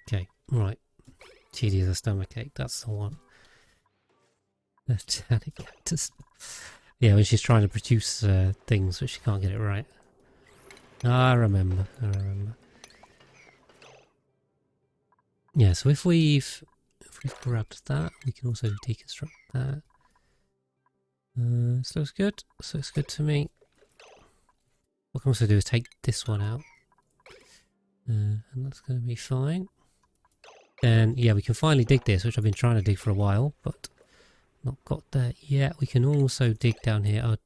Okay, right. Chidi is a stomachache, that's the one. The Titanic cactus. Yeah, when she's trying to produce things, but she can't get it right. I remember. Yeah, so if we've grabbed that, we can also deconstruct that. This looks good. This looks good to me. What I can also do is take this one out. And that's going to be fine. Then, yeah, we can finally dig this, which I've been trying to dig for a while, but not got there yet. We can also dig down here. Oh,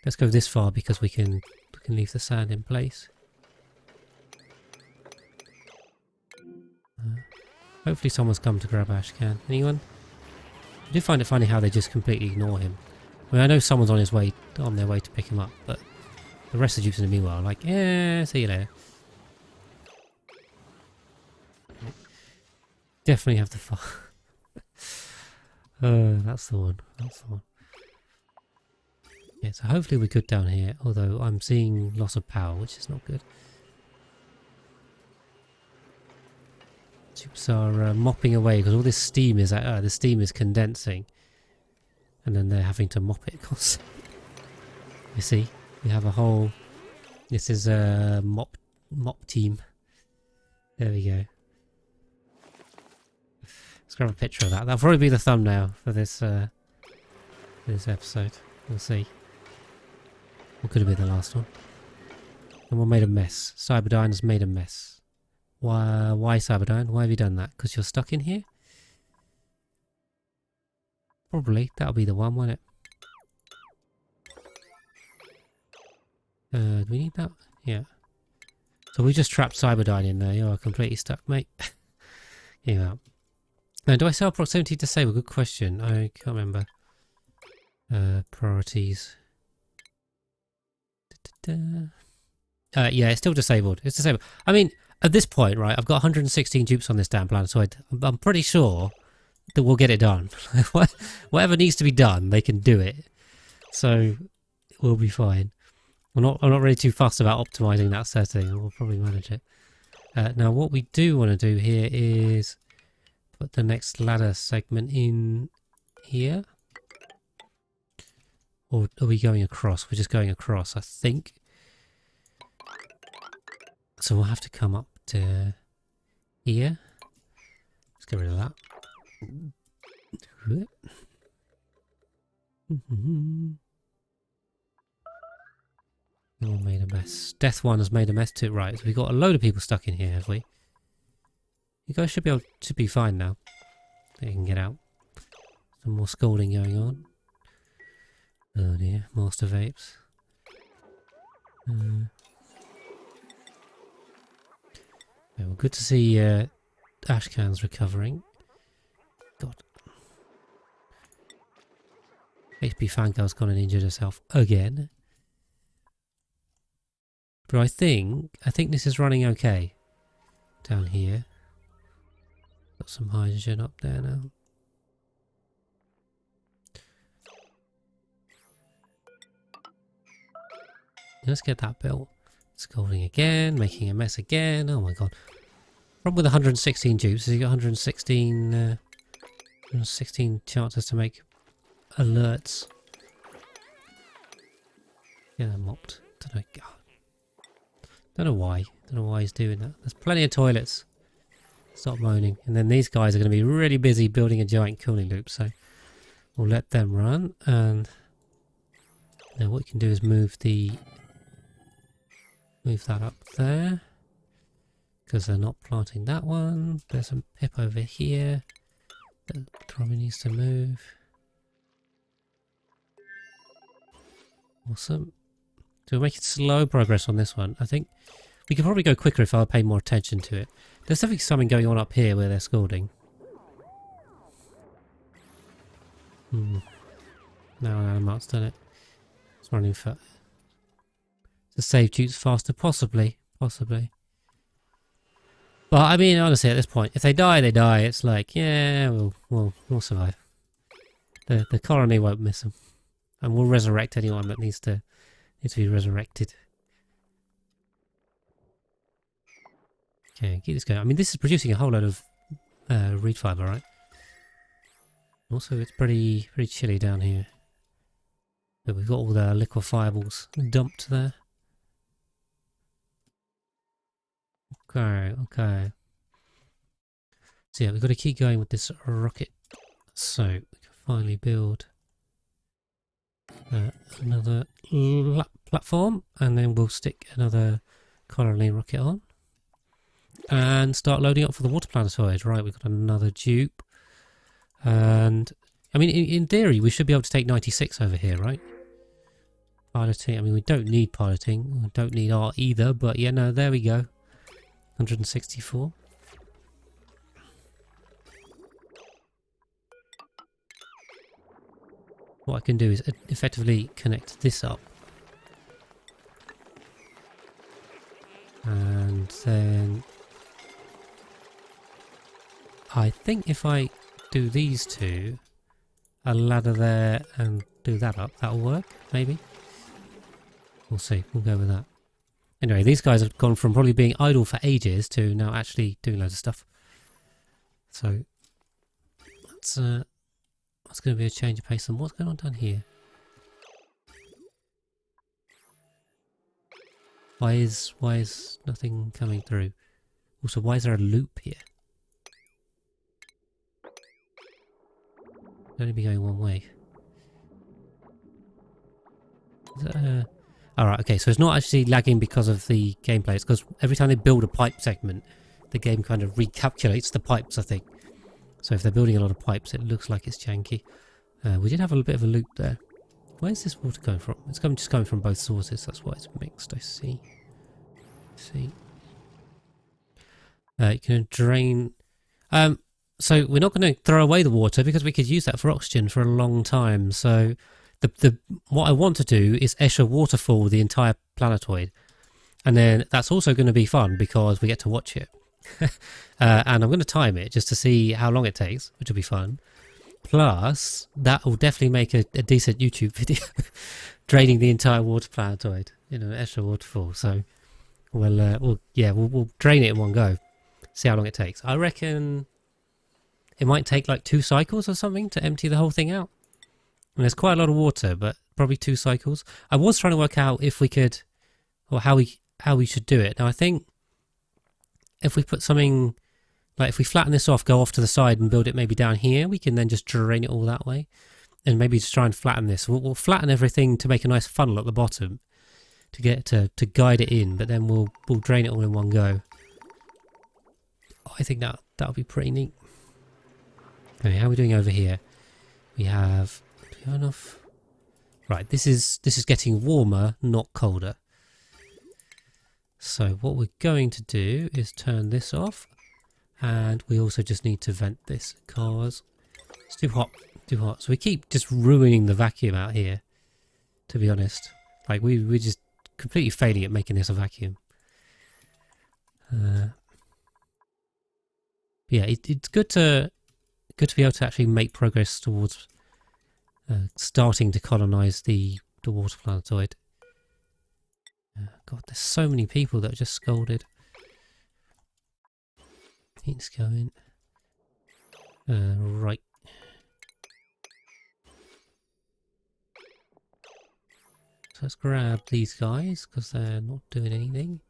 let's go this far because we can leave the sand in place. Hopefully someone's come to grab Ashcan. Anyone? I do find it funny how they just completely ignore him. I mean, I know someone's on their way to pick him up, but the rest of the dupes in the meanwhile are like, yeah, see you later. Definitely have the fun. That's the one. That's the one. Yeah, so hopefully we're good down here, although I'm seeing loss of power, which is not good. Dupes are mopping away because all this steam is condensing, and then they're having to mop it. You see, we have a whole. This is a mop team. There we go. Let's grab a picture of that. That'll probably be the thumbnail for this episode. We'll see. Or could have been the last one. Someone made a mess. Cyberdyne has made a mess. Why Cyberdyne? Why have you done that? Because you're stuck in here? Probably. That'll be the one, won't it? Do we need that? Yeah. So we just trapped Cyberdyne in there. You're completely stuck, mate. Yeah. Now, do I sell proximity disable? Good question. I can't remember. Priorities. Yeah, it's still disabled. It's disabled. I mean, at this point, right, I've got 116 dupes on this damn planet, so I'm pretty sure that we'll get it done. Whatever needs to be done, they can do it. So, we'll be fine. I'm not really too fussed about optimizing that setting. We'll probably manage it. Now, what we do want to do here is put the next ladder segment in here. Or are we going across? We're just going across, I think. So we'll have to come up to here. Let's get rid of that. Everyone made a mess. Death One has made a mess too. Right, so we've got a load of people stuck in here, have we? You guys should be able to be fine now. They can get out. Some more scolding going on. Oh dear, master vapes. Yeah, well, good to see Ashcan's recovering. God. HP Fangirl's gone and injured herself again. But I think this is running okay. Down here. Got some hydrogen up there now. Let's get that built. Scolding again, making a mess again. Oh my god. Problem with 116 dupes is you got 116 chances to make alerts. Get them mopped. Don't know why. Don't know why he's doing that. There's plenty of toilets. Stop moaning. And then these guys are going to be really busy building a giant cooling loop, so we'll let them run. And now what we can do is move that up there, because they're not planting that one. There's some pip over here that probably needs to move. Awesome. So we're making slow progress on this one. I think we could probably go quicker if I pay more attention to it. There's definitely something going on up here where they're scolding. Now Animark's done it. It's running for... to save dupes faster, possibly. But I mean, honestly, at this point, if they die, they die. It's like, yeah, we'll survive. The colony won't miss them, and we'll resurrect anyone that needs to be resurrected. Okay, keep this going. I mean, this is producing a whole load of reed fibre, right? Also, it's pretty chilly down here. But we've got all the liquefiables dumped there. Okay. So yeah, we've got to keep going with this rocket. So we can finally build another platform, and then we'll stick another colony rocket on. And start loading up for the water planetoid. Right, we've got another dupe. And, I mean, in theory, we should be able to take 96 over here, right? Piloting, I mean, we don't need piloting. We don't need art either, but yeah, no, there we go. 164. What I can do is effectively connect this up. And then I think if I do these two, a ladder there and do that up, that'll work, maybe. We'll see, we'll go with that. Anyway, these guys have gone from probably being idle for ages to now actually doing loads of stuff. So that's going to be a change of pace. And what's going on down here? Why is nothing coming through? Also, why is there a loop here? It'll only be going one way. Is that alright, okay, so it's not actually lagging because of the gameplay. It's because every time they build a pipe segment, the game kind of recalculates the pipes, I think. So if they're building a lot of pipes, it looks like it's janky. We did have a little bit of a loop there. Where's this water going from? It's just coming from both sources, that's why it's mixed, I see. You can drain... so we're not going to throw away the water because we could use that for oxygen for a long time. So what I want to do is Escher waterfall the entire planetoid. And then that's also going to be fun because we get to watch it. And I'm going to time it just to see how long it takes, which will be fun. Plus, that will definitely make a decent YouTube video draining the entire water planetoid in an Escher waterfall. So we'll drain it in one go. See how long it takes. I reckon it might take like 2 cycles or something to empty the whole thing out. And there's quite a lot of water, but probably 2 cycles. I was trying to work out if we could, or how we should do it. Now I think if we put something, like if we flatten this off, go off to the side and build it maybe down here, we can then just drain it all that way. And maybe just try and flatten this. We'll flatten everything to make a nice funnel at the bottom to get to guide it in, but then we'll drain it all in one go. I think that'll be pretty neat. Okay, how are we doing over here? We have enough. Right, this is getting warmer, not colder. So what we're going to do is turn this off, and we also just need to vent this because it's too hot. So we keep just ruining the vacuum out here, to be honest. Like we're just completely failing at making this a vacuum. Yeah, it's good to be able to actually make progress towards starting to colonize the water planetoid. God, there's so many people that are just scolded. Heat's going. Right. So let's grab these guys because they're not doing anything.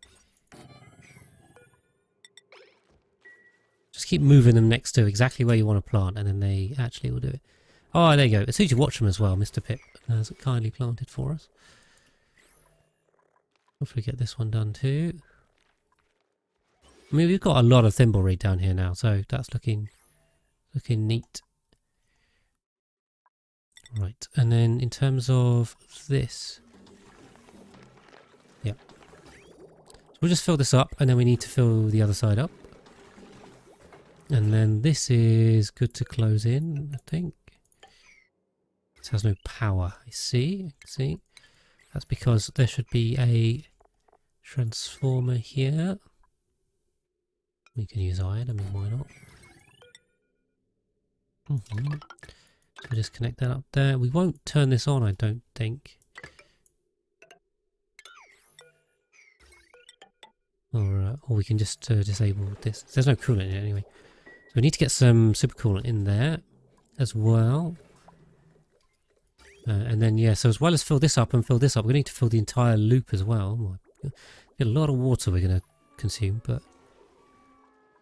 Just keep moving them next to exactly where you want to plant, and then they actually will do it. Oh, there you go. As soon as you watch them as well, Mr. Pip has it kindly planted for us. Hopefully get this one done too. I mean, we've got a lot of thimbleweed down here now, so that's looking neat. Right, and then in terms of this, yeah. So we'll just fill this up, and then we need to fill the other side up. And then this is good to close in, I think. This has no power, I see. That's because there should be a transformer here. We can use iron, I mean, why not? So we just connect that up there. We won't turn this on, I don't think. Alright, Or we can just disable this. There's no coolant in it anyway. So we need to get some super coolant in there as well. And then, yeah, so as well as fill this up and fill this up, we need to fill the entire loop as well. Oh my God. A lot of water we're going to consume, but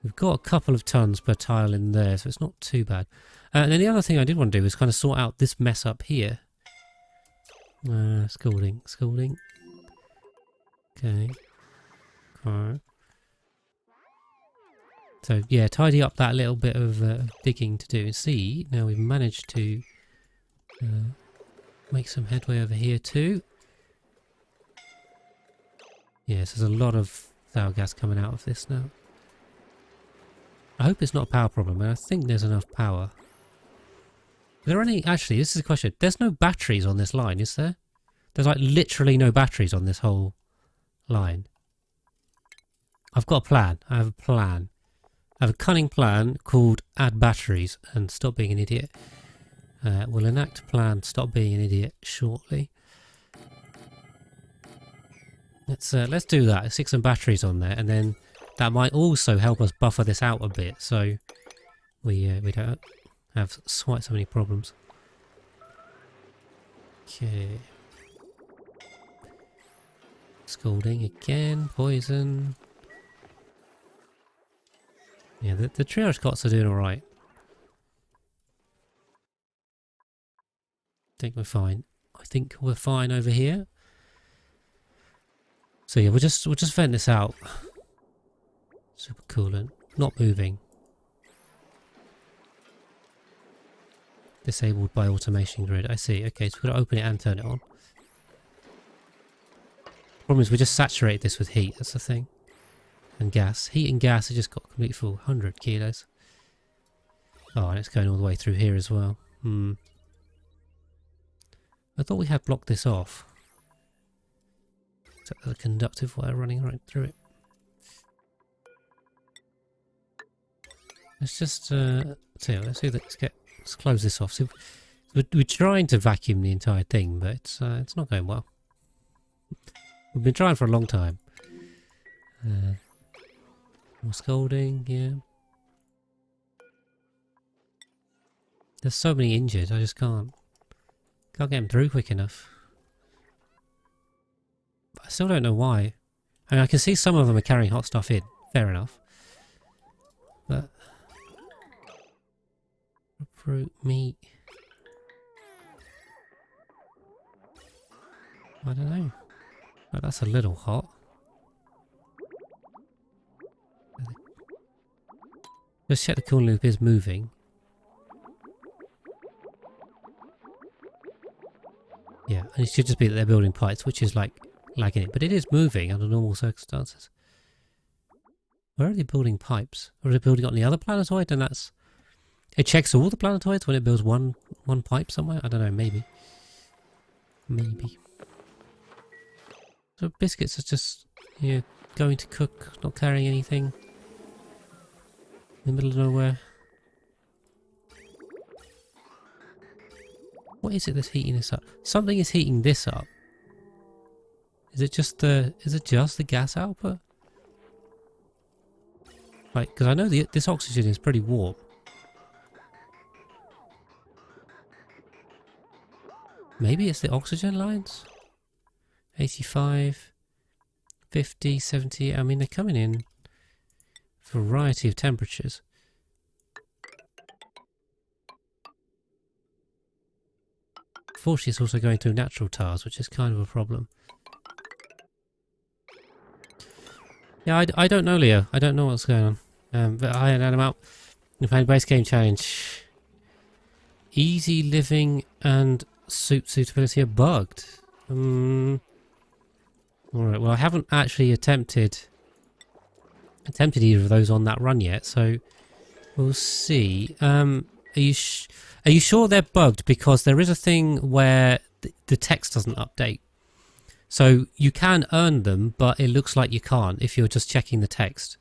we've got a couple of tons per tile in there, so it's not too bad. And then the other thing I did want to do is kind of sort out this mess up here. Scalding. Okay. Alright. So, yeah, tidy up that little bit of digging to do. And see, now we've managed to make some headway over here too. Yes, there's a lot of sour gas coming out of this now. I hope it's not a power problem, and I think there's enough power. Are there any... Actually, this is a question. There's no batteries on this line, is there? There's like literally no batteries on this whole line. I've got a plan. I have a plan. I have a cunning plan called add batteries and stop being an idiot. We'll enact plan stop being an idiot shortly. Let's do that. Let's stick some batteries on there, and then that might also help us buffer this out a bit, so we don't have quite so many problems. Okay. Scalding again. Poison. Yeah, the triage cots are doing all right. I think we're fine over here. So yeah, we'll just vent this out. Super coolant, not moving. Disabled by automation grid. I see. Okay, so we've got to open it and turn it on. Problem is we just saturate this with heat. That's the thing. And gas. Heat and gas have just got complete full. 100 kilos. Oh, and it's going all the way through here as well. I thought we had blocked this off. Except there's a conductive wire running right through it. Let's just let's close this off. So we're trying to vacuum the entire thing, but it's not going well. We've been trying for a long time. More scalding, yeah. There's so many injured, I just can't get them through quick enough. But I still don't know why. I mean, I can see some of them are carrying hot stuff in. Fair enough. But fruit, meat. I don't know. Oh, that's a little hot. Let's check the cooling loop is moving. Yeah, and it should just be that they're building pipes, which is like lagging it. But it is moving under normal circumstances. Where are they building pipes? Or are they building on the other planetoid? And that's... It checks all the planetoids when it builds one pipe somewhere? I don't know, maybe. Maybe. So biscuits are just, yeah, going to cook, not carrying anything. In the middle of nowhere. What is it that's heating this up? Something is heating this up. Is it just the gas output? Like, because I know this oxygen is pretty warm. Maybe it's the oxygen lines? 85, 50, 70. I mean, they're coming in a variety of temperatures. Fortunately, it's also going through natural tars, which is kind of a problem. Yeah, I don't know, Leo. I don't know what's going on. But I had them out. We're playing base game challenge. Easy living and suitability are bugged. Alright, well I haven't actually attempted either of those on that run yet, so we'll see. Are you sure they're bugged? Because there is a thing where the text doesn't update. So you can earn them, but it looks like you can't if you're just checking the text.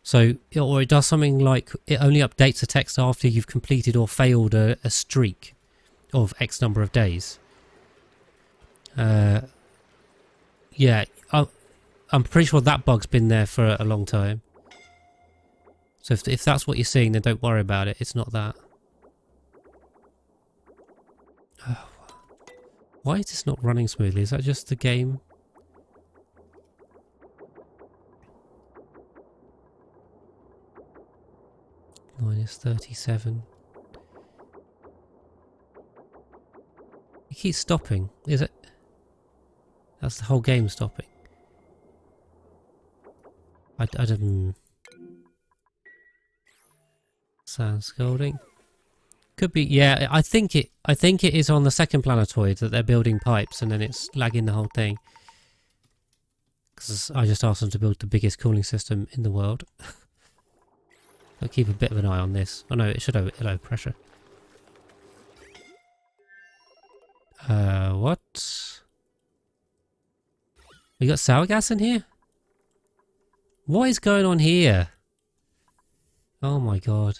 So, or it does something like it only updates the text after you've completed or failed a streak of X number of days. Yeah, I'm pretty sure that bug's been there for a long time. So if that's what you're seeing, then don't worry about it. It's not that. Oh, why is this not running smoothly? Is that just the game? -37. It keeps stopping. Is it? That's the whole game stopping. I didn't. Sand scolding. Could be. Yeah, I think it is on the second planetoid that they're building pipes, and then it's lagging the whole thing. Because I just asked them to build the biggest cooling system in the world. I'll keep a bit of an eye on this. Oh no, it should have low pressure. What? We got sour gas in here? What is going on here? Oh my god.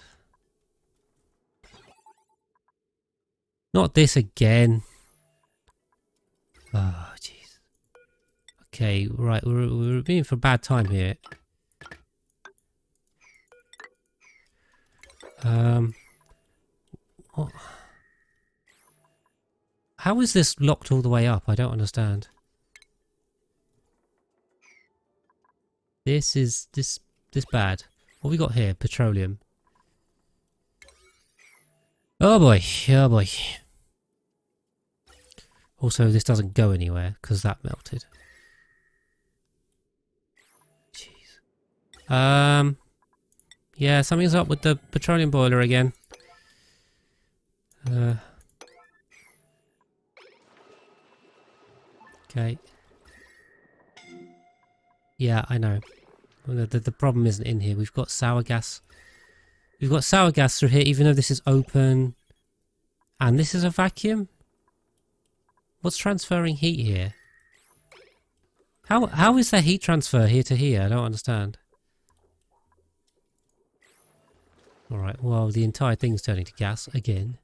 Not this again. Oh, jeez. Okay, right, we're being for a bad time here. What? How is this locked all the way up? I don't understand. This is this bad. What we got here? Petroleum. Oh boy, oh boy. Also, this doesn't go anywhere because that melted. Jeez. Yeah, something's up with the petroleum boiler again. Okay. Yeah, I know. The problem isn't in here. We've got sour gas. We've got sour gas through here, even though this is open. And this is a vacuum? What's transferring heat here? How is there heat transfer here to here? I don't understand. Alright, well, the entire thing's turning to gas again.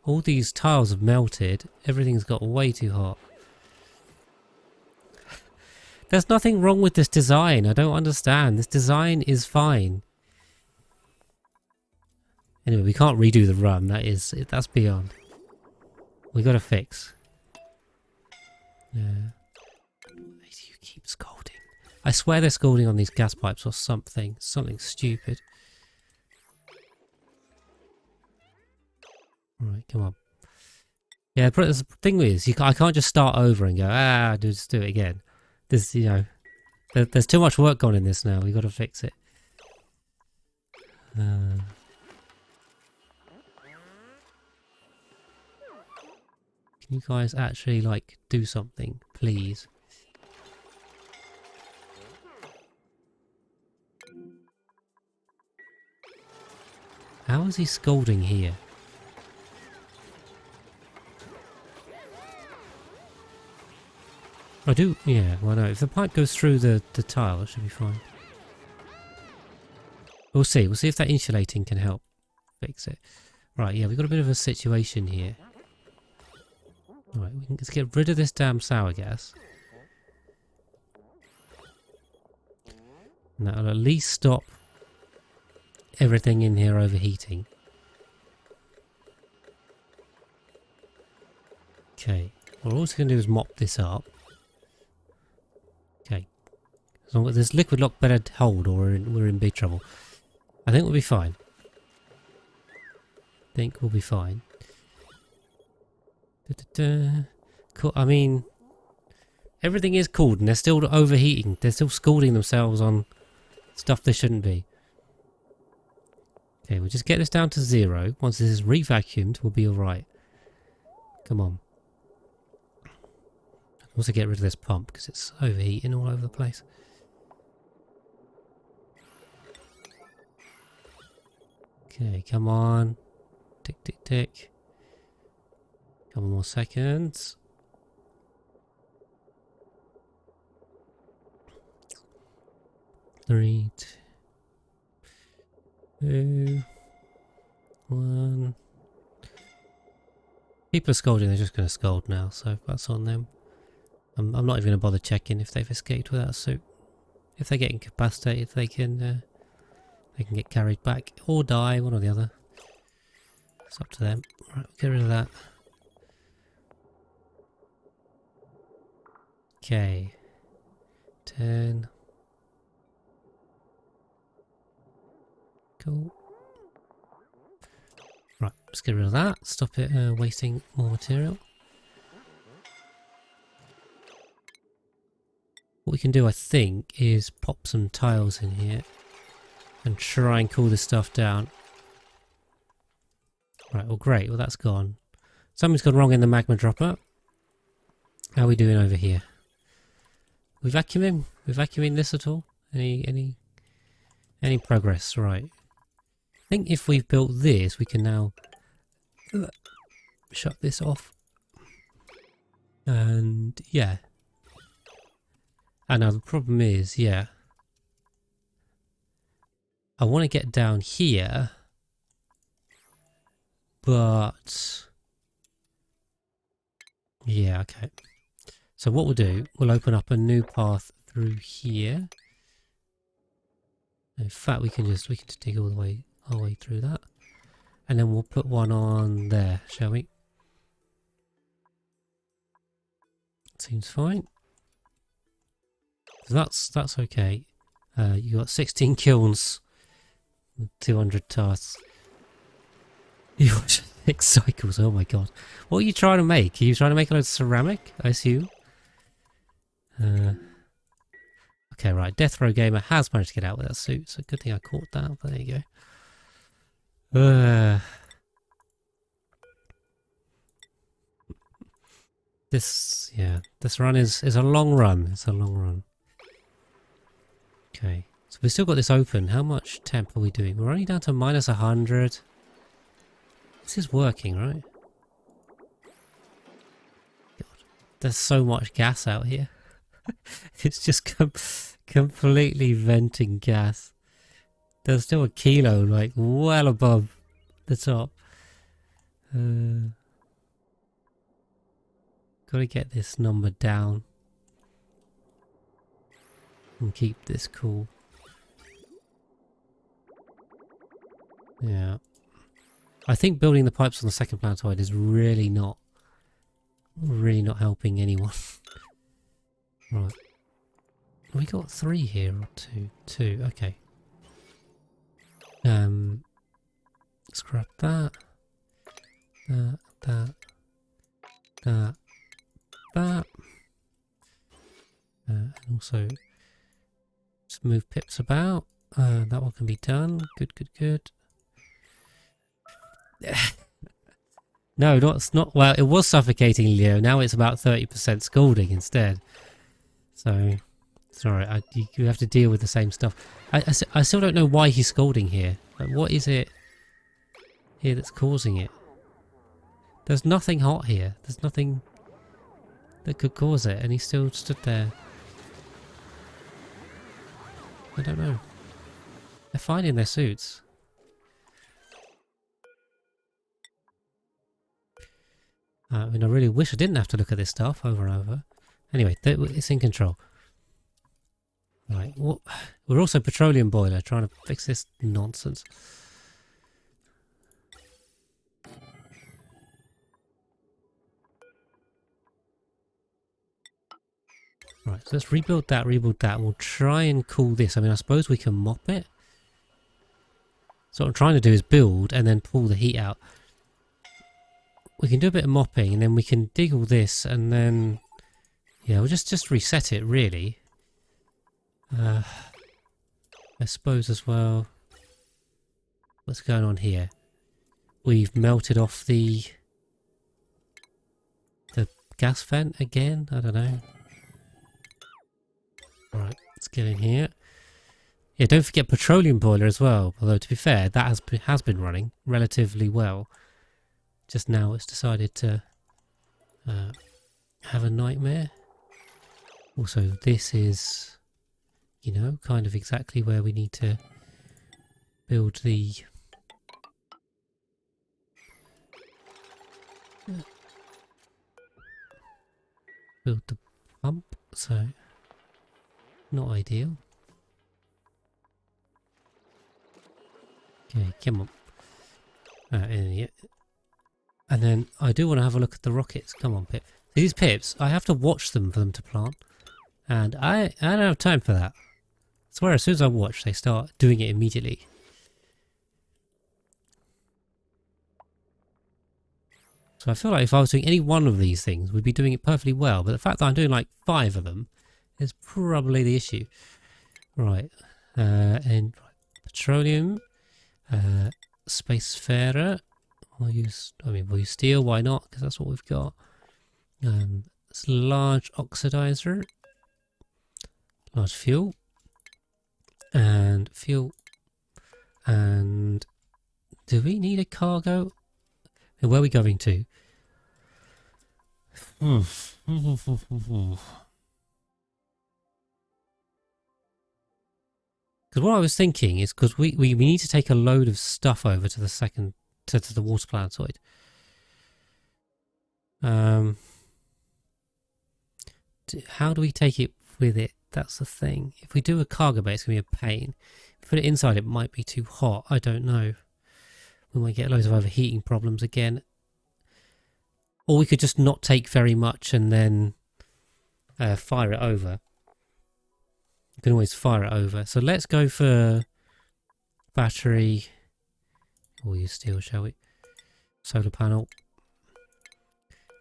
All these tiles have melted. Everything's got way too hot. There's nothing wrong with this design. I don't understand. This design is fine. Anyway, we can't redo the run. That's beyond. We gotta fix. Yeah. You keep scolding. I swear they're scolding on these gas pipes or something. Something stupid. Alright, come on. Yeah, the thing is, I can't just start over and go, just do it again. There's, there's too much work gone in this now. We got to fix it. Can you guys actually, like, do something, please? How is he scolding here? Yeah, well no, if the pipe goes through the tile, it should be fine. We'll see if that insulating can help fix it. Right, yeah, we've got a bit of a situation here. Alright, let's get rid of this damn sour gas. And that'll at least stop everything in here overheating. Okay, well, all it's going to do is mop this up. Okay, as long as this liquid lock better hold or we're in big trouble. I think we'll be fine. Cool. I mean, everything is cooled and they're still overheating. They're still scalding themselves on stuff they shouldn't be. Okay, we'll just get this down to 0. Once this is re-vacuumed, we'll be alright. Come on. Also get rid of this pump because it's overheating all over the place. Okay, come on. Tick, tick, tick. Couple more seconds. Three, two, one. People are scolding, they're just going to scold now, so that's on them. I'm not even going to bother checking if they've escaped without a suit. If they're getting incapacitated, they can get carried back or die, one or the other. It's up to them. Right, get rid of that. Okay. 10. Cool. Right, let's get rid of that. Stop it wasting more material. What we can do, I think, is pop some tiles in here and try and cool this stuff down. Right, well great, well that's gone. Something's gone wrong in the magma dropper. How are we doing over here? We vacuuming? We vacuuming this at all? Any progress? Right. I think if we've built this, we can now shut this off. And yeah. And now the problem is, yeah. I want to get down here, but yeah, okay. So what we'll do, we'll open up a new path through here. In fact, we can just dig all the way our way through that, and then we'll put one on there, shall we? Seems fine. So that's okay. You got 16 kilns, 200 tasks. You got 6 cycles. Oh my god! What are you trying to make? Are you trying to make a load of ceramic? I assume. Okay, right. Death Row Gamer has managed to get out with that suit, so good thing I caught that. But there you go. This run is a long run. It's a long run. Okay, so we've still got this open. How much temp are we doing? We're only down to minus 100. This is working, right? God, there's so much gas out here. It's just completely venting gas. There's still a kilo, like, well above the top. Gotta get this number down. And keep this cool. Yeah. I think building the pipes on the second planetoid is really not helping anyone. Right. We got 3 here or 2? 2, okay. Scrap that. That. And also just move pips about. That one can be done. Good. No, not well. It was suffocating, Leo. Now it's about 30% scalding instead. So, sorry, you have to deal with the same stuff. I still don't know why he's scalding here. Like, what is it here that's causing it? There's nothing hot here. There's nothing that could cause it, and he still stood there. I don't know. They're fine in their suits. I mean, I really wish I didn't have to look at this stuff over and over. Anyway, it's in control. Right, we're also petroleum boiler, trying to fix this nonsense. Right, so let's rebuild that, and we'll try and cool this. I mean, I suppose we can mop it. So what I'm trying to do is build and then pull the heat out. We can do a bit of mopping and then we can dig all this and then... Yeah, we'll just reset it, really. I suppose as well... What's going on here? We've melted off the gas vent again? I don't know. Right, let's get in here. Yeah, don't forget petroleum boiler as well. Although, to be fair, that has been running relatively well. Just now it's decided to have a nightmare. Also, this is, you know, kind of exactly where we need to build the build the pump, so not ideal. Okay, come on. Yeah. And then I do want to have a look at the rockets. Come on, Pip. These pips, I have to watch them for them to plant. And I don't have time for that. I swear, as soon as I watch, they start doing it immediately. So I feel like if I was doing any one of these things, we'd be doing it perfectly well. But the fact that I'm doing like 5 of them is probably the issue. Right. And petroleum. Spacefarer. We'll use steel, why not? Because that's what we've got. It's large oxidizer. Large fuel. And fuel. And do we need a cargo? And where are we going to? Because what I was thinking is, because we need to take a load of stuff over to the second to the water planetoid. How do we take it with it? That's the thing. If we do a cargo bay, it's going to be a pain. If we put it inside, it might be too hot. I don't know. We might get loads of overheating problems again. Or we could just not take very much and then fire it over. You can always fire it over. So let's go for battery. We'll use steel, shall we? Solar panel.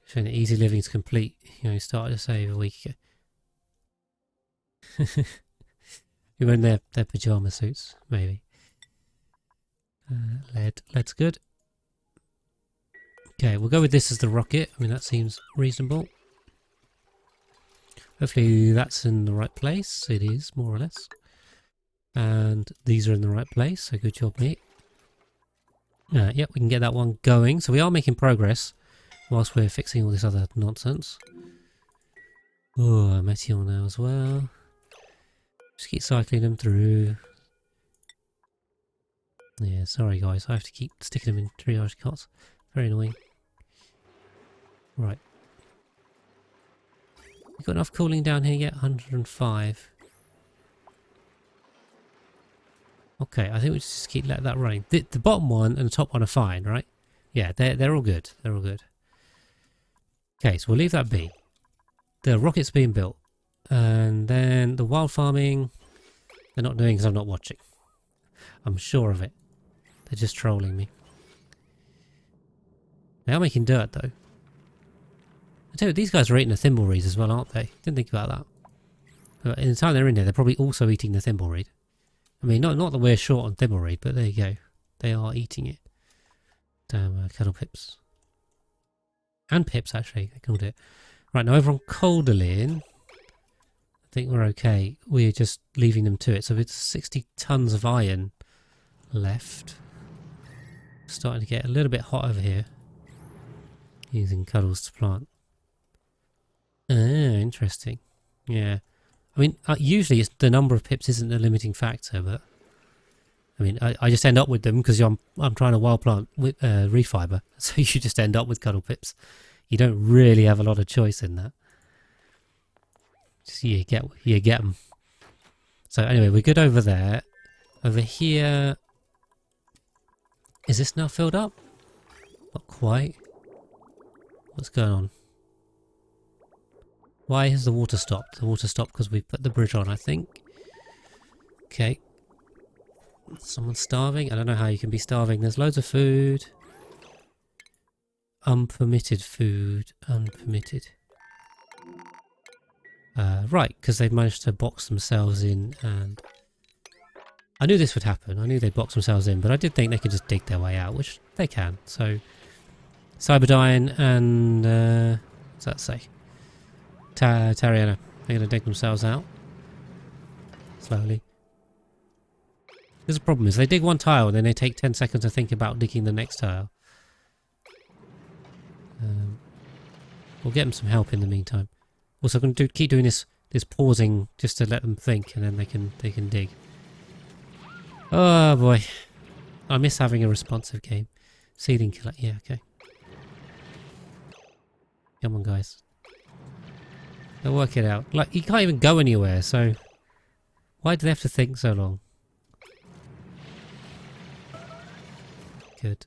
Showing that easy living is complete. You know, started to save a week ago. You wearing their pyjama suits, maybe. Lead's good. Okay, we'll go with this as the rocket. I mean, that seems reasonable. Hopefully that's in the right place. It is, more or less. And these are in the right place, so good job, mate. Yep, we can get that one going. So we are making progress whilst we're fixing all this other nonsense. Oh, meteor now as well. Just keep cycling them through. Yeah, sorry guys, I have to keep sticking them in triage cots. Very annoying. Right. You got enough cooling down here yet? 105. Okay, I think we just keep let that running. The bottom one and the top one are fine, right? Yeah, they're all good. They're all good. Okay, so we'll leave that be. The rocket's being built. And then the wild farming, they're not doing because I'm not watching. I'm sure of it. They're just trolling me. They are making dirt though. I tell you, these guys are eating the thimbleweeds as well, aren't they? Didn't think about that. But in the time they're in there, they're probably also eating the thimbleweed. I mean, not that we're short on thimbleweed, but there you go. They are eating it. Damn, cattle pips. And pips, actually. They can all do it. Right, now over on Calderlin, I think we're okay. We're just leaving them to it. So it's 60 tons of iron left. Starting to get a little bit hot over here. Using cuddles to plant. Ah, interesting. Yeah. I mean, usually it's the number of pips isn't the limiting factor, but I mean, I just end up with them because I'm trying to wild plant with refiber, so you just end up with cuddle pips. You don't really have a lot of choice in that. Just you get them. So anyway, we're good over there. Over here, is this now filled up? Not quite. What's going on? Why has the water stopped? The water stopped because we put the bridge on, I think. Okay. Someone's starving. I don't know how you can be starving. There's loads of food. Unpermitted food. Unpermitted. Right, because they've managed to box themselves in, and I knew this would happen. I knew they'd box themselves in, but I did think they could just dig their way out, which they can. So, Cyberdyne and what's that say? Tariana. They're going to dig themselves out. Slowly. There's a problem is they dig one tile and then they take 10 seconds to think about digging the next tile. We'll get them some help in the meantime. Also, I'm going to keep doing this pausing just to let them think, and then they can dig. Oh boy, I miss having a responsive game. Seeding killer, yeah, okay. Come on, guys. They'll work it out. Like, you can't even go anywhere, so why do they have to think so long? Good.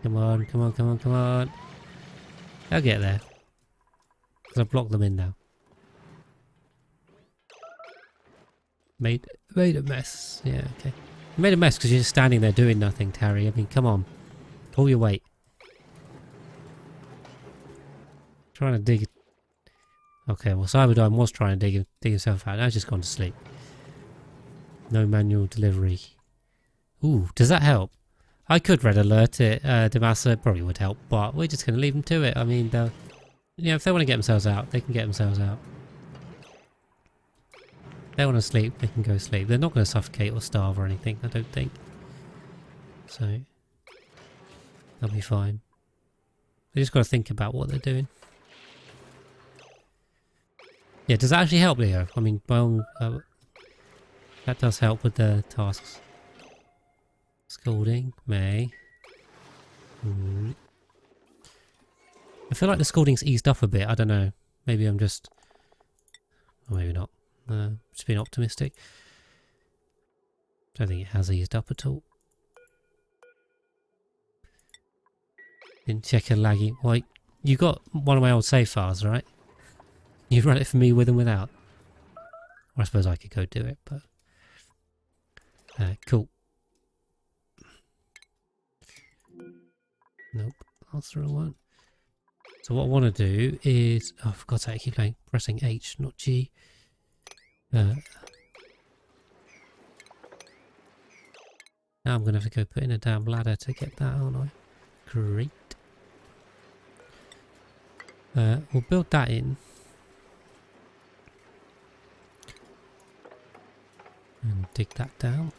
Come on, come on, come on, come on. They'll get there. Because I've blocked them in now. Made a mess. Yeah, okay. You made a mess because you're just standing there doing nothing, Tarry. I mean, come on. Pull your weight. Trying to dig. Okay, well, Cyberdyne was trying to dig himself out. Now he's just gone to sleep. No manual delivery. Ooh, does that help? I could red alert it, Damasa. It probably would help, but we're just going to leave them to it. I mean, you know, if they want to get themselves out, they can get themselves out. If they want to sleep, they can go sleep. They're not going to suffocate or starve or anything, I don't think. So, they'll be fine. They just got to think about what they're doing. Yeah, does that actually help, Leo? I mean, well, that does help with the tasks. Scalding, May. I feel like the scalding's eased up a bit. I don't know. Maybe I'm just... Or maybe not. Just being optimistic. Don't think it has eased up at all. Didn't check a laggy. Why? You got one of my old save files, right? You'd run it for me with and without. Or I suppose I could go do it, but... cool. Nope, that's the wrong one. So what I want to do is... Oh, for God's sake, I keep pressing H, not G. Now I'm going to have to go put in a damn ladder to get that, aren't I? Great. We'll build that in. And dig that down.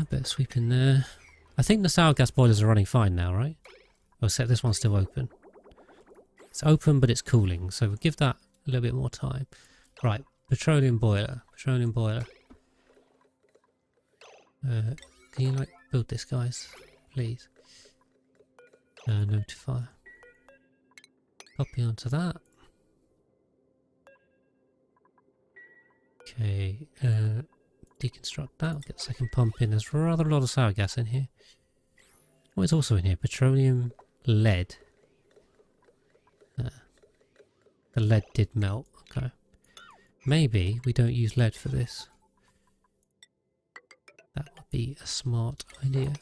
Bit of sweep in there. I think the sour gas boilers are running fine now, right? Oh, except this one's still open. It's open, but it's cooling, so we'll give that a little bit more time. Right, petroleum boiler. Petroleum boiler. Can you, like, build this, guys? Please. Notify. Copy onto that. Okay, deconstruct that. We'll get the second pump in. There's rather a lot of sour gas in here. What is also in here? Petroleum, lead. The lead did melt. Okay. Maybe we don't use lead for this. That would be a smart idea.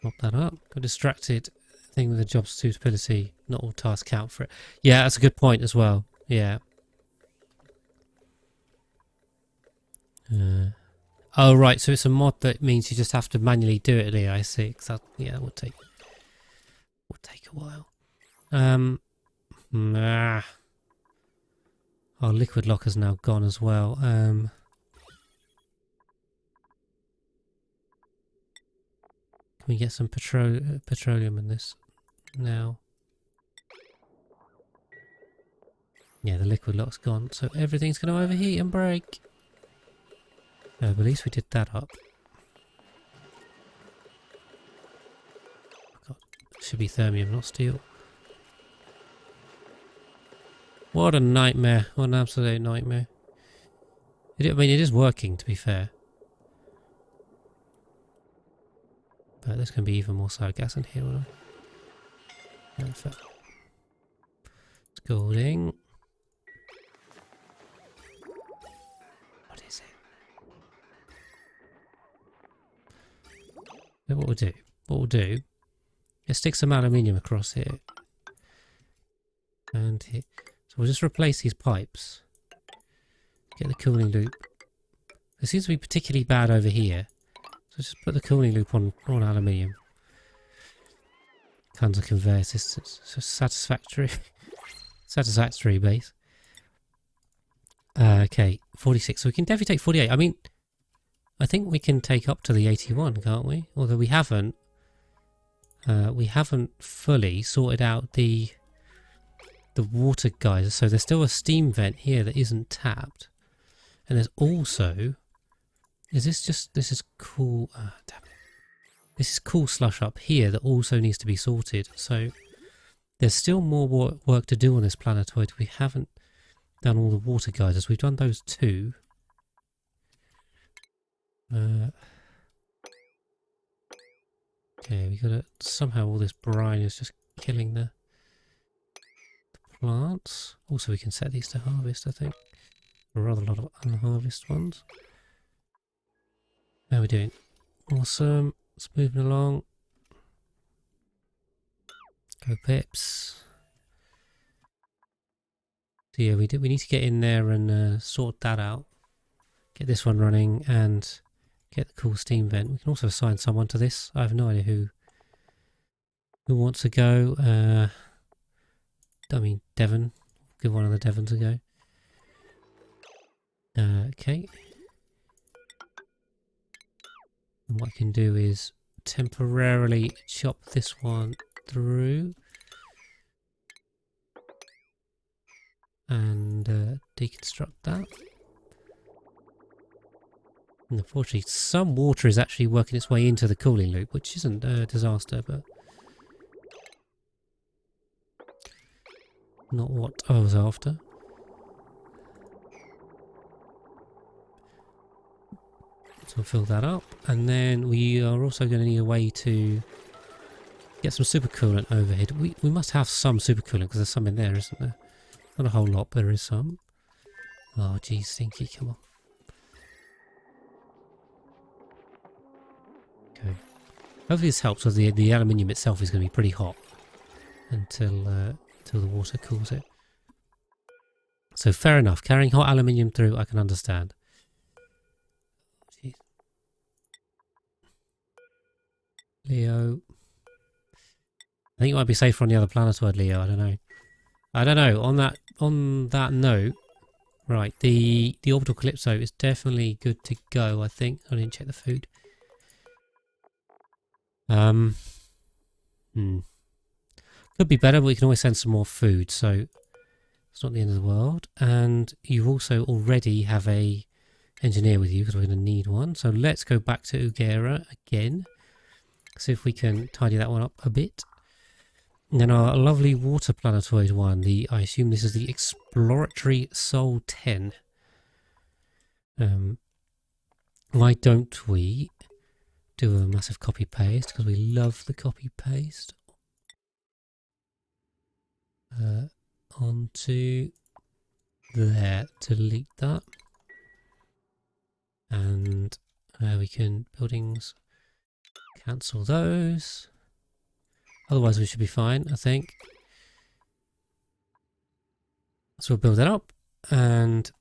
Mop that up. Got distracted. Thing with the job suitability. Not all tasks count for it. Yeah, that's a good point as well. Yeah. Oh right, so it's a mod that means you just have to manually do it. I see. Yeah, that would take a while. Our liquid locker's now gone as well. Can we get some petroleum in this now? Yeah, the liquid lock's gone, so everything's going to overheat and break. At least we did that up. God, it should be thermium, not steel. What a nightmare. What an absolute nightmare. I mean, it is working, to be fair. But there's going to be even more sour gas in here, won't I? Perfect. Scalding. What is it? So what we'll do is stick some aluminium across here. And here. So we'll just replace these pipes. Get the cooling loop. It seems to be particularly bad over here. So just put the cooling loop on aluminium. Tons of conveyor systems. So satisfactory. Satisfactory base. Okay, 46. So we can definitely take 48. I mean, I think we can take up to the 81, can't we? Although we haven't fully sorted out the water geysers. So there's still a steam vent here that isn't tapped. And there's also... Is this just... This is cool... damn it. This is cool slush up here that also needs to be sorted. So there's still more work to do on this planetoid. We haven't done all the water geysers. We've done those two. Okay, we gotta... Somehow all this brine is just killing the plants. Also, we can set these to harvest, I think. A rather lot of unharvested ones. How are we doing? Awesome. It's moving along. Go pips. So yeah, we need to get in there and sort that out. Get this one running and get the cool steam vent. We can also assign someone to this. I have no idea who wants to go. I mean, Devon. Give one of the Devons a go. Okay. And what I can do is temporarily chop this one through and deconstruct that. And unfortunately, some water is actually working its way into the cooling loop, which isn't a disaster, but not what I was after. So we'll fill that up, and then we are also going to need a way to get some supercoolant overhead. We must have some supercoolant because there's some in there, isn't there? Not a whole lot, but there is some. Oh, geez, Stinky, come on. Okay. Hopefully this helps, because the aluminium itself is going to be pretty hot until the water cools it. So fair enough. Carrying hot aluminium through, I can understand. Leo. I think it might be safer on the other planetoid, Leo. I don't know. I don't know. On that note, right, the orbital Calypso is definitely good to go, I think. I didn't check the food. Could be better, but we can always send some more food, so it's not the end of the world. And you also already have a engineer with you, because we're going to need one. So let's go back to Ugera again. See if we can tidy that one up a bit. And then our lovely water planetoid one, I assume this is the Exploratory Sol 10. Why don't we do a massive copy paste, because we love the copy paste. Onto there, delete that. And we can buildings, cancel those. Otherwise we should be fine, I think. So we'll build that up, and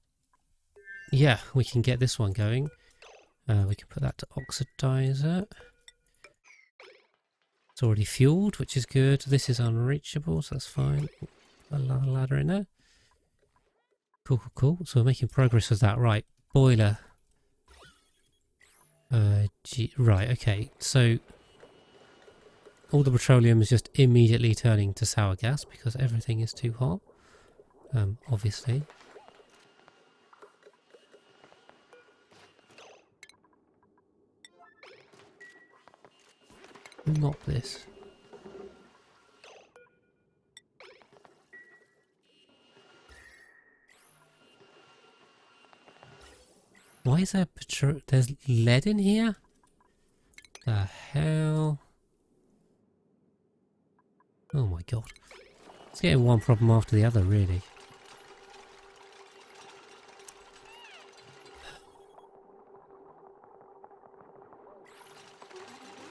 yeah, we can get this one going. We can put that to oxidizer. It's already fueled, which is good. This is unreachable, so that's fine. Put another ladder in there. Cool, cool, cool. So we're making progress with that. Right, boiler. Right, okay. So all the petroleum is just immediately turning to sour gas because everything is too hot. Obviously. Mop this. Why is there there's lead in here? The hell? Oh my god. It's getting one problem after the other, really.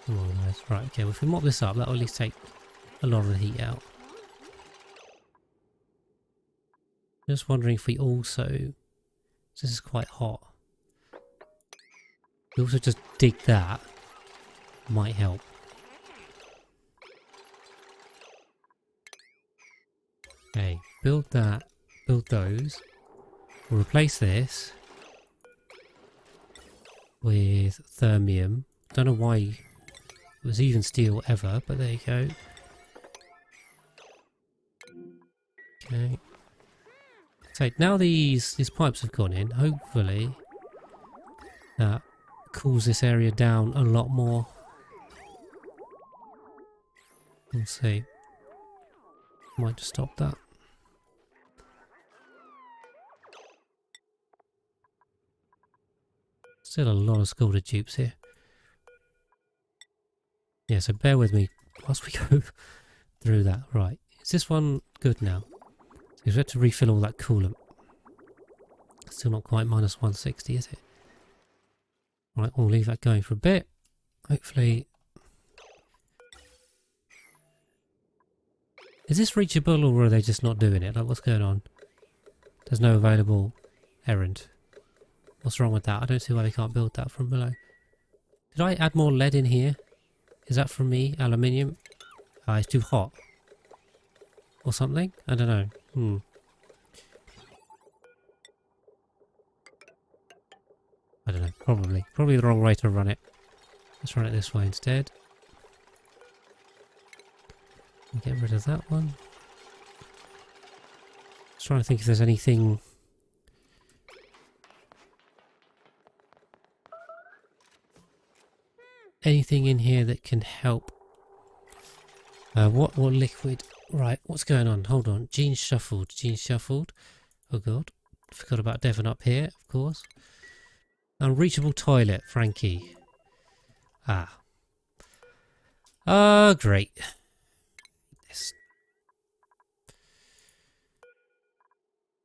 Come on, guys. Right, okay, well, if we mop this up, that'll at least take a lot of the heat out. Just wondering if we also... This is quite hot. We also just dig that. Might help. Okay, build that. Build those. We'll replace this with thermium. Don't know why it was even steel ever, but there you go. Okay. So now these pipes have gone in. Hopefully that cools this area down a lot more. We'll see. Might just stop that. Still a lot of scalded dupes here. Yeah, so bear with me whilst we go through that. Right, is this one good now? So we've had to refill all that coolant. Still not quite minus 160, is it? Right, we'll leave that going for a bit. Hopefully... Is this reachable or are they just not doing it? Like, what's going on? There's no available errand. What's wrong with that? I don't see why they can't build that from below. Did I add more lead in here? Is that from me? Aluminium? It's too hot. Or something? I don't know. I don't know. Probably. Probably the wrong way to run it. Let's run it this way instead. Get rid of that one. Just trying to think if there's anything... anything in here that can help. What liquid? Right, what's going on? Hold on. Jeans shuffled. Jeans shuffled. Oh god. Forgot about Devon up here, of course. Unreachable toilet, Frankie. Great.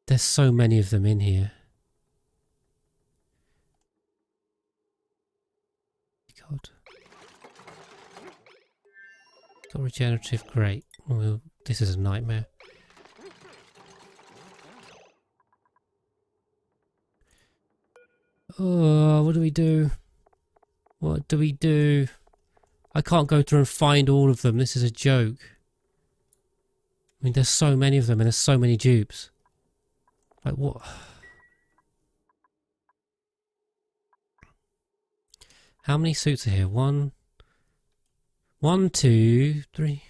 There's so many of them in here. God. Got regenerative, great. Well, this is a nightmare. Oh, what do we do? What do we do? I can't go through and find all of them. This is a joke. I mean, there's so many of them and there's so many dupes. Like, what? How many suits are here? One, two, three.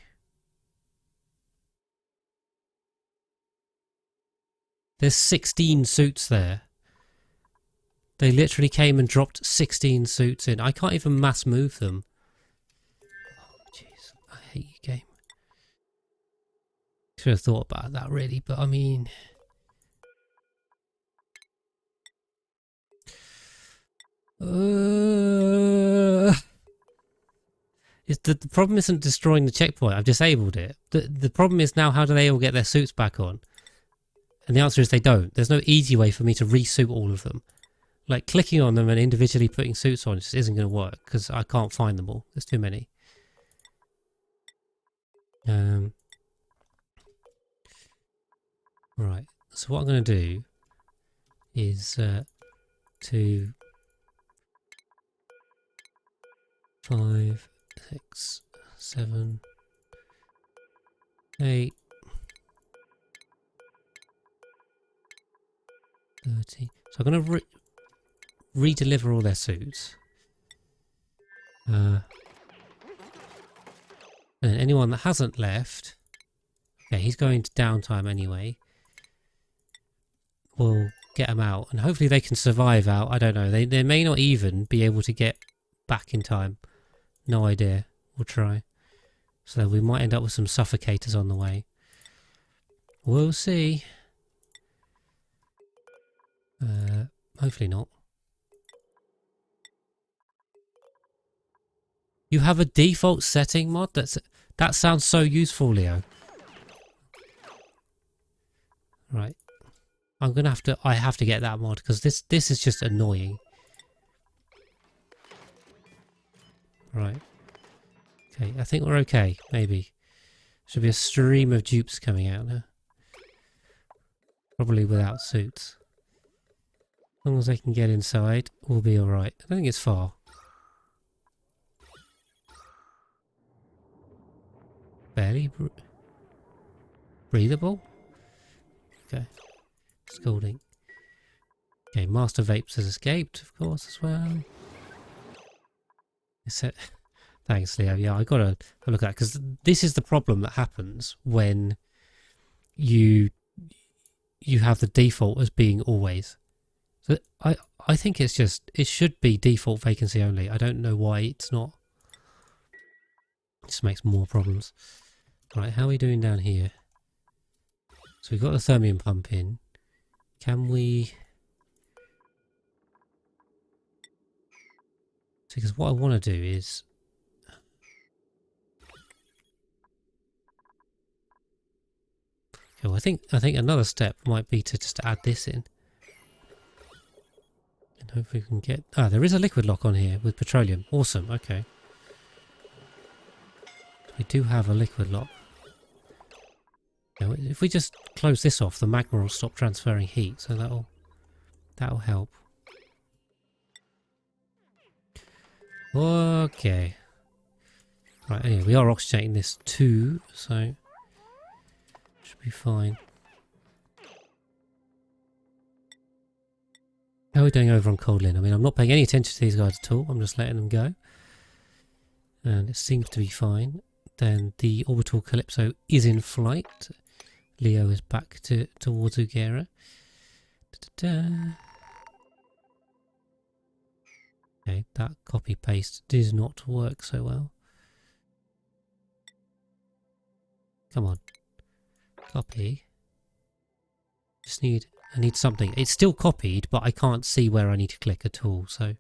There's 16 suits there. They literally came and dropped 16 suits in. I can't even mass move them. Oh, jeez. I hate you, game. Should have thought about that, really, but I mean... The problem isn't destroying the checkpoint. I've disabled it. The problem is now, how do they all get their suits back on? And the answer is they don't. There's no easy way for me to resuit all of them. Like, clicking on them and individually putting suits on just isn't going to work, because I can't find them all. There's too many. Right. So what I'm going to do is 2, 5, 6, 7, 8, 30. So I'm going to re-deliver all their suits. And anyone that hasn't left, okay, he's going to downtime anyway. We'll get them out, and hopefully they can survive out. I don't know. They may not even be able to get back in time. No idea. We'll try. So we might end up with some suffocators on the way. We'll see. Hopefully not. You have a default setting mod? That sounds so useful, Leo. Right. I'm gonna have to... I have to get that mod, because this is just annoying. Right. Okay, I think we're okay, maybe. Should be a stream of dupes coming out now. Probably without suits. As long as they can get inside, we'll be alright. I don't think it's far. Barely breathable? Okay. Scalding. Okay, Master Vapes has escaped, of course, as well. Thanks, Leo. Yeah, I gotta have a look at that, because this is the problem that happens when you you have the default as being always. So I think it's just, it should be default vacancy only. I don't know why it's not. It just makes more problems. Right, how are we doing down here? So we've got the thermium pump in. Can we... Because what I want to do is... Okay, well, I think another step might be to just add this in. And hopefully we can get... Ah, there is a liquid lock on here with petroleum. Awesome, okay. We do have a liquid lock. Now, if we just close this off, the magma will stop transferring heat, so that'll help. Okay. Right, anyway, we are oxygenating this too, so should be fine. How are we doing over on Coldlin? I mean, I'm not paying any attention to these guys at all. I'm just letting them go. And it seems to be fine. Then the orbital Calypso is in flight. Leo is back towards Ugera. Okay, that copy paste does not work so well. Come on, copy. I need something. It's still copied, but I can't see where I need to click at all. So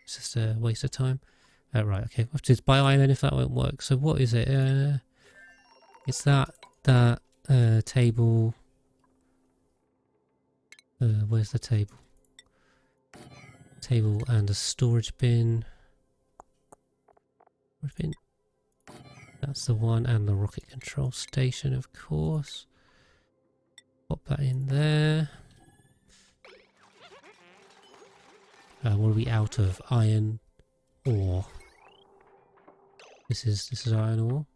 it's just a waste of time. Right, okay. I'll have to buy iron then if that won't work. So what is it? It's that table. Where's the table? Table and a storage bin. Storage bin. That's the one, and the rocket control station, of course. Pop that in there. What are we out of? Iron ore. This is iron ore.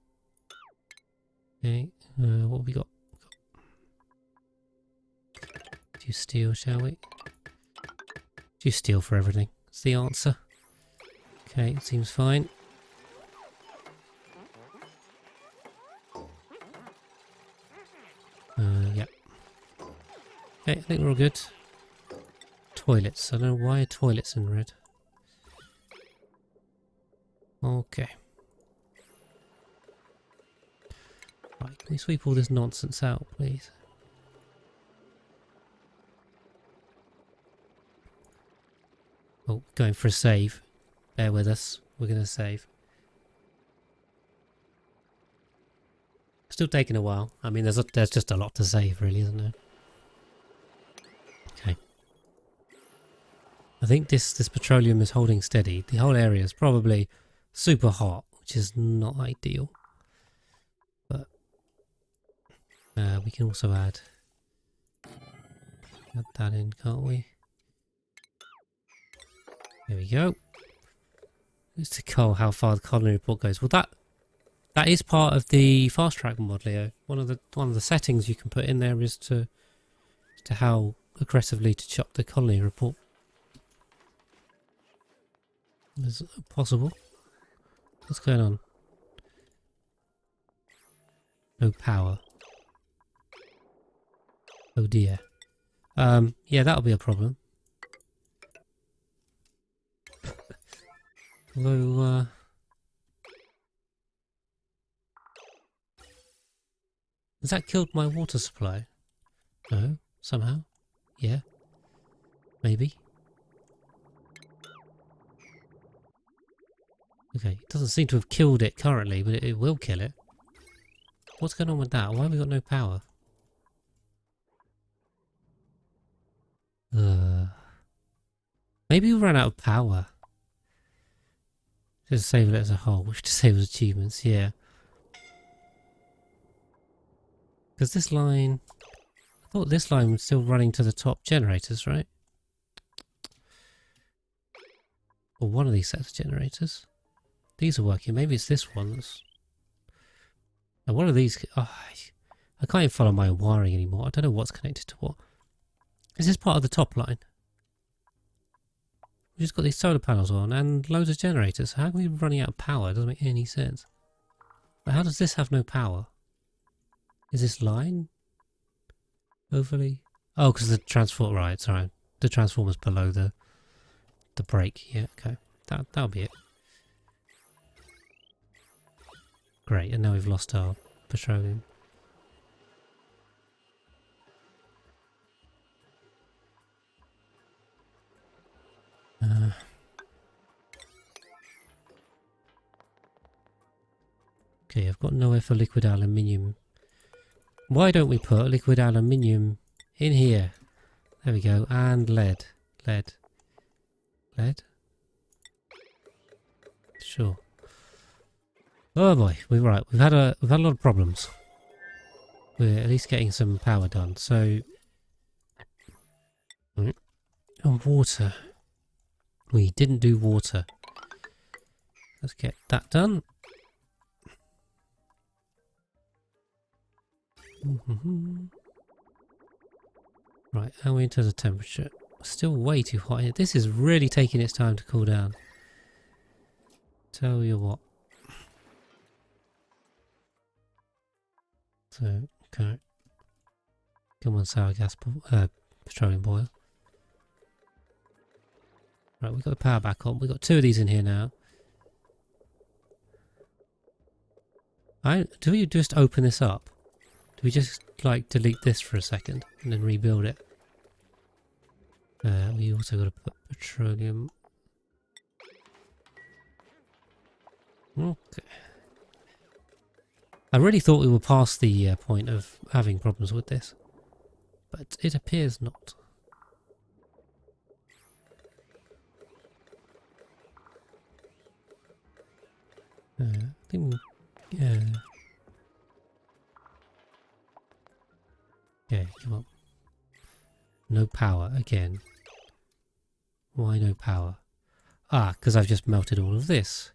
Okay. What have we got? Do steel, shall we? Do steel for everything. That's the answer. Okay, seems fine. Yep. Okay, I think we're all good. Toilets. I don't know why toilets in red. Okay. Right, can we sweep all this nonsense out, please? Oh, going for a save. Bear with us. We're going to save. Still taking a while. I mean, there's just a lot to save, really, isn't there? Okay. I think this petroleum is holding steady. The whole area is probably super hot, which is not ideal. But we can also add that in, can't we? There we go. Just to call how far the colony report goes. Well, that is part of the fast track mod, Leo. One of the settings you can put in there is to how aggressively to chop the colony report. Is it possible? What's going on? No power. Oh dear. Yeah, that'll be a problem. Although, has that killed my water supply? No, somehow. Yeah. Maybe. Okay, it doesn't seem to have killed it currently, but it will kill it. What's going on with that? Why have we got no power? Maybe we ran out of power. Just save it as a whole. Wish to save as achievements, yeah. Because this line... I thought this line was still running to the top generators, right? Or one of these sets of generators. These are working. Maybe it's this one that's... Now, one of these... Oh, I can't even follow my wiring anymore. I don't know what's connected to what. Is this part of the top line? We've just got these solar panels on and loads of generators. How can we be running out of power? It doesn't make any sense. But how does this have no power? Is this line? overly? Oh, because the transport, right, sorry. The transformer's below the brake. Yeah, okay. That'll be it. Great, and now we've lost our petroleum. Okay, I've got nowhere for liquid aluminium. Why don't we put liquid aluminium in here? There we go, and lead. Lead? Sure. Oh boy, we've had a lot of problems. We're at least getting some power done. So, oh, water. We didn't do water. Let's get that done. Right, how are we in terms of temperature? Still way too hot here. This is really taking its time to cool down. Tell you what. So, okay. Come on, sour gas, petroleum boil. Right, we've got the power back on. We've got 2 of these in here now. Do we just open this up? Do we just, like, delete this for a second and then rebuild it? We also got to put petroleum. Okay. I really thought we were past the point of having problems with this, but it appears not. I think, yeah. Okay, come on. No power again. Why no power? Ah, because I've just melted all of this.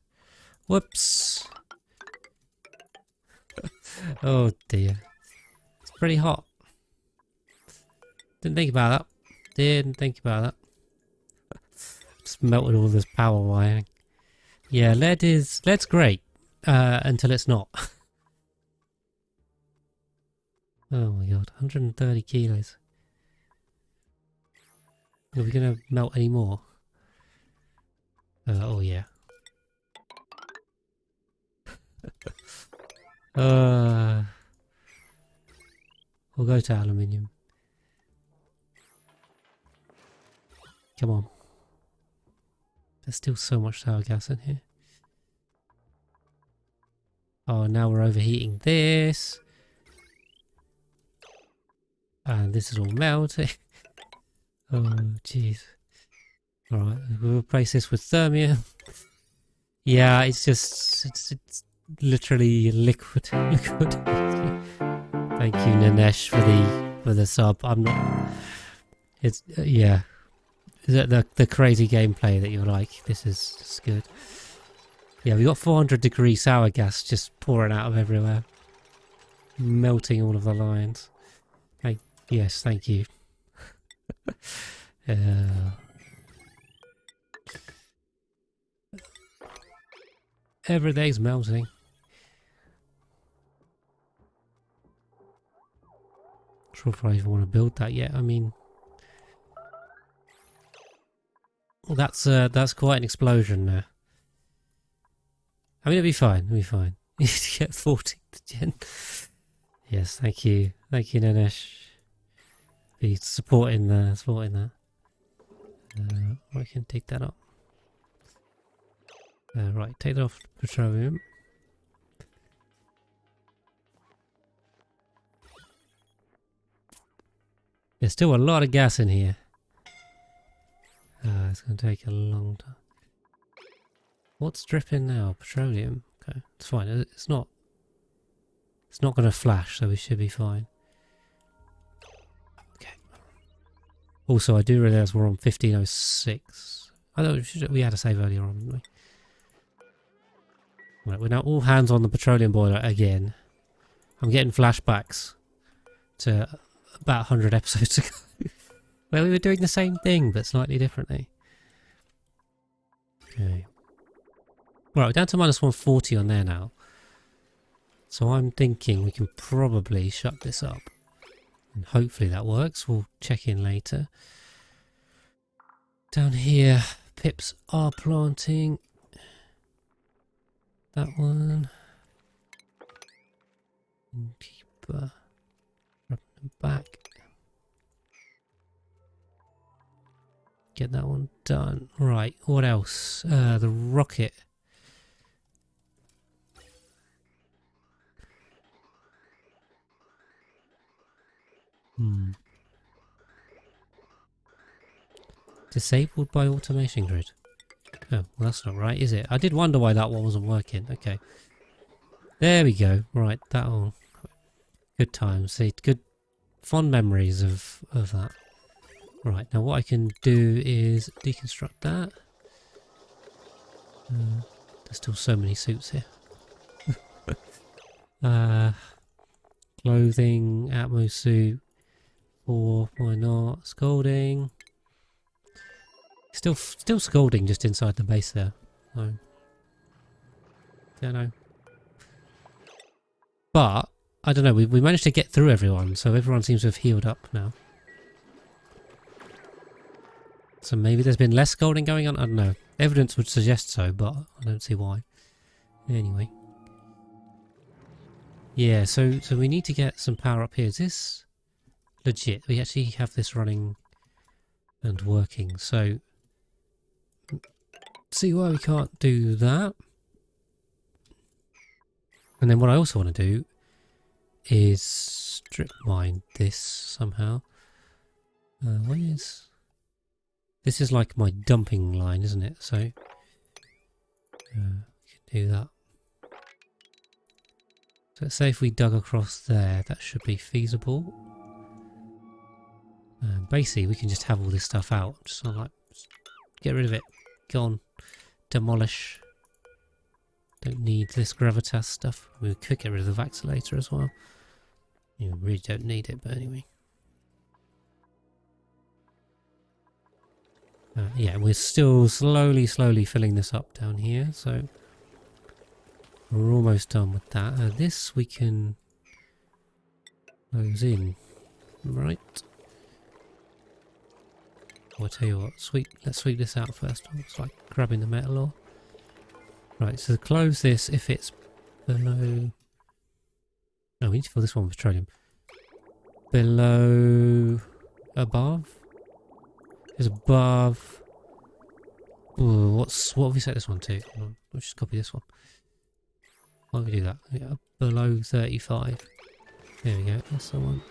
Whoops. Oh dear. It's pretty hot. Didn't think about that. Didn't think about that. Just melted all this power wiring. Yeah, lead's great. Until it's not. Oh my god, 130 kilos. Are we gonna melt any more? Oh yeah. We'll go to aluminium. Come on. There's still so much sour gas in here. Oh, now we're overheating this. And this is all melting. Oh, jeez. Alright, we'll replace this with thermia. Yeah, it's just... It's literally liquid. Thank you, Nanesh, for the sub. I'm not... It's... yeah. The crazy gameplay that you're like, this is good. Yeah, we got 400-degree sour gas just pouring out of everywhere. Melting all of the lines. Yes, thank you. Everything's melting. Not sure if I even want to build that yet. I mean, well, that's quite an explosion there. I mean, it'll be fine. It'll be fine. You need to get 14th gen. Yes, thank you, Nanesh. Be supporting that. I can take that up. Right, take it off petroleum. There's still a lot of gas in here. It's going to take a long time. What's dripping now? Petroleum. Okay, it's fine. It's not going to flash, so we should be fine. Okay. Also, I do realise we're on 1506. I thought we had a save earlier on, didn't we? Right, we're now all hands on the petroleum boiler again. I'm getting flashbacks to about 100 episodes ago, where we were doing the same thing but slightly differently. Okay. Right, we're down to minus 140 on there now. So I'm thinking we can probably shut this up. And hopefully that works. We'll check in later. Down here, pips are planting. That one. And keep rubbing them back. Get that one done. Right, what else? The rocket. Disabled by automation grid. Oh, well that's not right, is it? I did wonder why that one wasn't working. Okay. There we go. Right, that'll... Good times. See, good fond memories of that. Right, now what I can do is deconstruct that. There's still so many suits here. Clothing, Atmo suit, 4, why not? Scalding. Still scalding just inside the base there. So, don't know. But, I don't know, we managed to get through everyone, so everyone seems to have healed up now. So maybe there's been less scalding going on? I don't know. Evidence would suggest so, but I don't see why. Anyway. Yeah, so we need to get some power up here. Is this legit? We actually have this running and working, so... See why we can't do that. And then what I also want to do is strip mine this somehow. Where is... This is like my dumping line, isn't it? So, we can do that. So let's say if we dug across there, that should be feasible. Basically, we can just have all this stuff out. Just like, get rid of it. Gone. Demolish. Don't need this gravitas stuff. We could get rid of the vacillator as well. You really don't need it, but anyway. Yeah, we're still slowly filling this up down here, so we're almost done with that. This we can close in, right? I'll tell you what, let's sweep this out first. It's like grabbing the metal ore. Right, so to close this, if it's below... No, we need to fill this one with petroleum. Below... Above? Is above... Ooh, what have we set this one to? Let's just copy this one. Why don't we do that? Yeah, below 35. There we go, that's the one.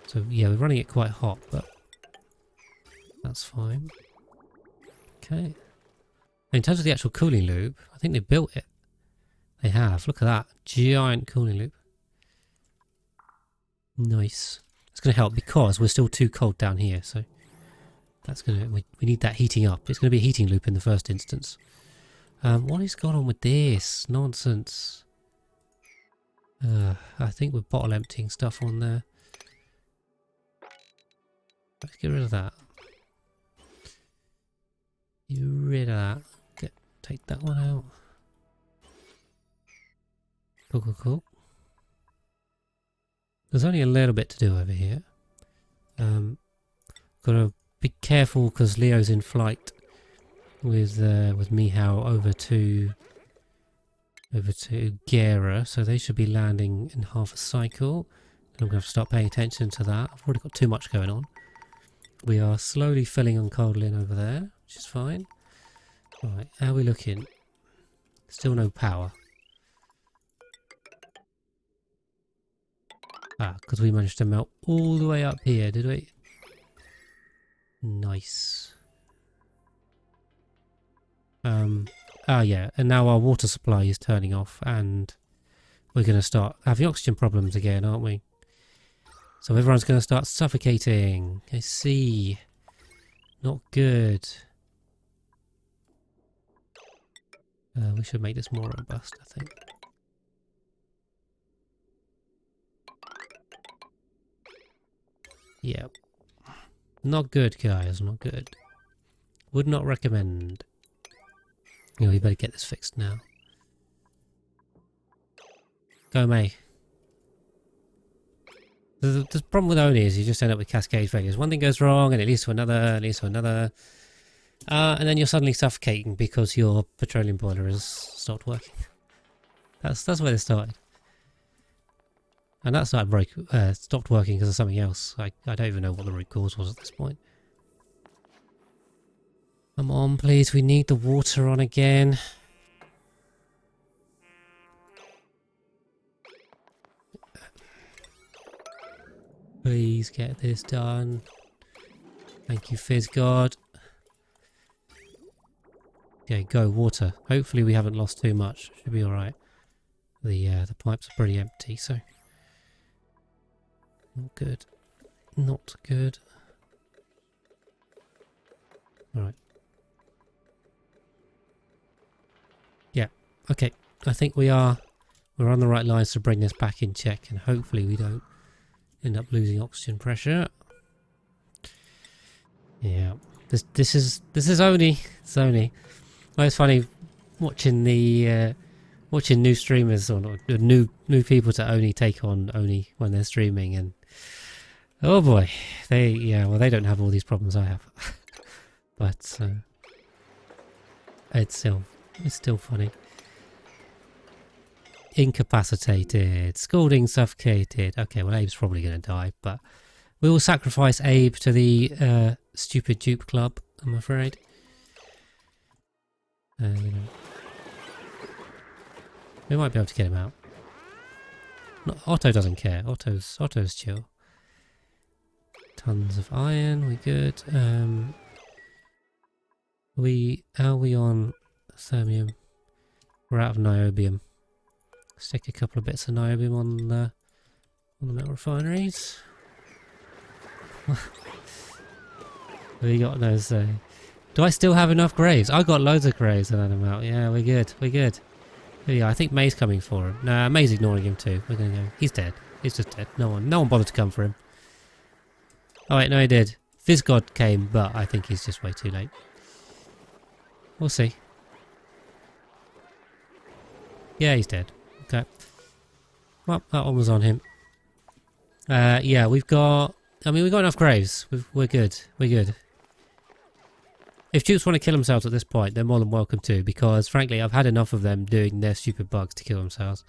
So yeah, we're running it quite hot, but that's fine. Okay. In terms of the actual cooling loop, I think they built it. They have. Look at that. Giant cooling loop. Nice. It's going to help because we're still too cold down here, so that's going to... We need that heating up. It's going to be a heating loop in the first instance. What is going on with this? Nonsense. I think we're bottle emptying stuff on there. Let's get rid of that. Get rid of that. Take that one out. Cool. There's only a little bit to do over here. Gotta be careful because Leo's in flight with Mihao over to Gera, so they should be landing in half a cycle. I'm gonna have to start paying attention to that. I've already got too much going on. We are slowly filling on Coldlin over there, which is fine. Right, how are we looking? Still no power. Ah, because we managed to melt all the way up here, did we? Nice. Yeah, and now our water supply is turning off and we're going to start having oxygen problems again, aren't we? So everyone's going to start suffocating. I see. Not good. We should make this more robust, I think. Yep. Not good, guys. Not good. Would not recommend. You know, we better get this fixed now. Go, May. The problem with Oni is you just end up with cascade failures. One thing goes wrong and it leads to another, and then you're suddenly suffocating because your petroleum boiler has stopped working. That's where they started. And that stopped working because of something else. I don't even know what the root cause was at this point. Come on, please. We need the water on again. Please get this done. Thank you, Fizz God. Okay, go water. Hopefully we haven't lost too much. Should be alright. The pipes are pretty empty, so... Not good. Not good. Alright. Yeah, okay. I think we're on the right lines to bring this back in check, and hopefully we don't end up losing oxygen pressure. Yeah. This is Oni. It's Oni. Well, it's funny watching the watching new streamers or not, new people to Oni take on Oni when they're streaming, and oh boy, they don't have all these problems I have. But it's still funny. Incapacitated, scalding, suffocated. Okay, well Abe's probably going to die, but we will sacrifice Abe to the stupid dupe club, I'm afraid. You know, we might be able to get him out. Otto doesn't care. Otto's chill. Tons of iron. We good. Are we on thermium? We're out of niobium. Stick a couple of bits of niobium on the metal refineries. We got those. Do I still have enough graves? I got loads of graves and let him out. Yeah, we're good. We're good. Yeah, I think May's coming for him. Nah, May's ignoring him too. We're gonna go. He's dead. He's just dead. No one bothered to come for him. Oh wait, no, he did. Fizz God came, but I think he's just way too late. We'll see. Yeah, he's dead. Okay. Well, that one was on him. Yeah, we've got enough graves. We're good. We're good. If Dupes want to kill themselves at this point, they're more than welcome to, because frankly, I've had enough of them doing their stupid bugs to kill themselves.